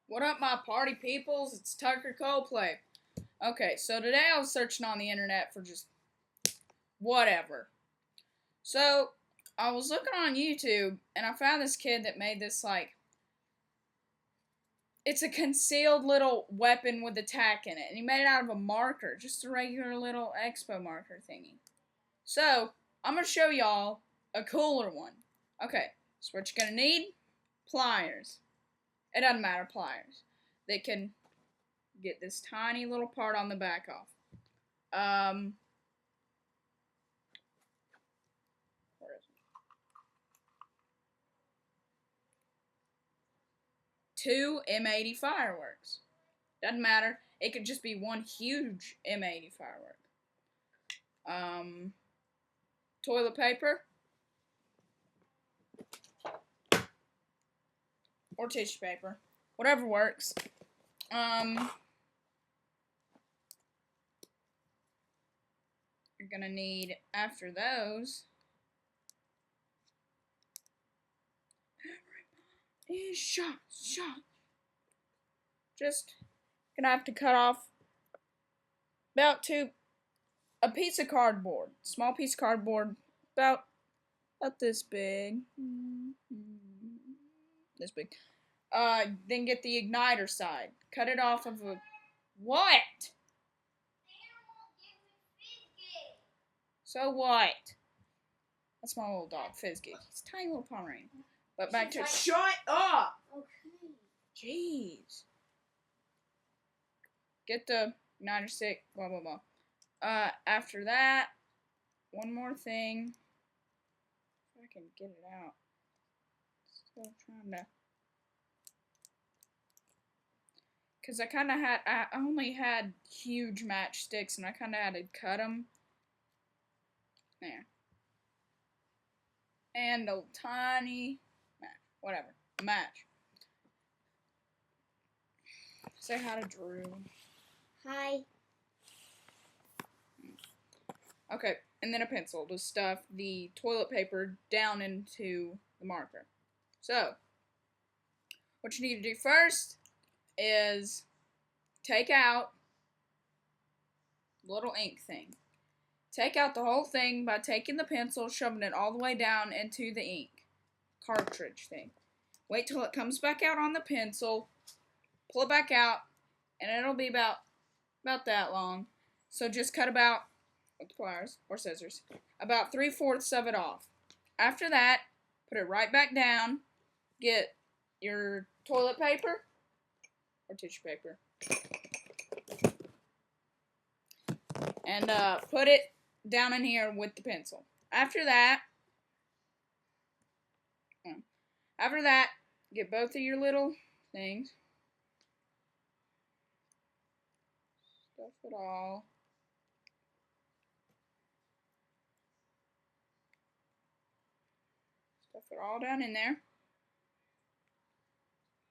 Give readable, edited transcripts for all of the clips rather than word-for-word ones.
What up, my party peoples? It's Tucker Coldplay. Okay, so today I was searching on the internet for just whatever. So I was looking on YouTube and I found this kid that made this it's a concealed little weapon with a tack in it, and he made it out of a marker, just a regular little expo marker thingy. So I'm gonna show y'all a cooler one. Okay, so what you're gonna need: pliers. It doesn't matter, pliers. They can get this tiny little part on the back off. Where is it? 2 M80 fireworks. Doesn't matter. It could just be one huge M80 firework. Toilet paper. Or tissue paper. Whatever works. You're gonna need, after those, is shot. Just gonna have to cut off about a piece of cardboard, small piece of cardboard, about this big, this big. Then get the igniter side, cut it off of a what? So what? That's my little dog, Fizzy. He's a tiny little Pomeranian. But back to shut up. Okay. Jeez. Get the igniter stick. Blah blah blah. After that, one more thing. If I can get it out. Still trying to. Cause I only had huge matchsticks, and I kind of had to cut them. There. And a tiny match, whatever, match. Say hi to Drew. Hi. Okay, and then a pencil to stuff the toilet paper down into the marker. So, what you need to do first is take out the little ink thing. Take out the whole thing by taking the pencil, shoving it all the way down into the ink cartridge thing. Wait till it comes back out on the pencil, pull it back out, and it'll be about that long. So just cut about, with pliers or scissors, about 3/4 of it off. After that, put it right back down, get your toilet paper or tissue paper, and put it down in here with the pencil. After that, get both of your little things, stuff it all. Stuff it all down in there.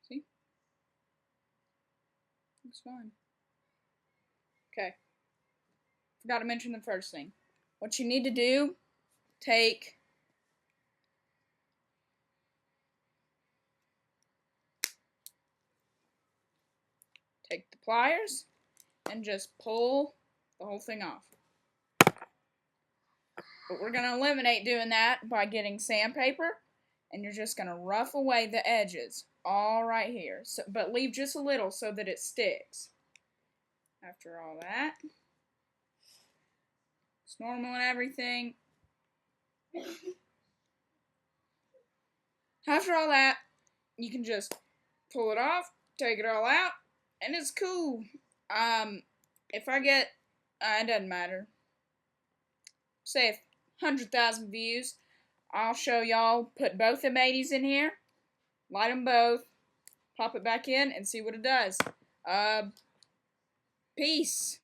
See? Looks fine. Okay. Forgot to mention the first thing. What you need to do, take the pliers and just pull the whole thing off. But we're going to eliminate doing that by getting sandpaper, and you're just going to rough away the edges all right here. So, but leave just a little so that it sticks. After all that, it's normal and everything. After all that, you can just pull it off, take it all out, and it's cool. If I get, it doesn't matter, say 100,000 views, I'll show y'all, put both the M80s in here, light them both, pop it back in, and see what it does. Peace.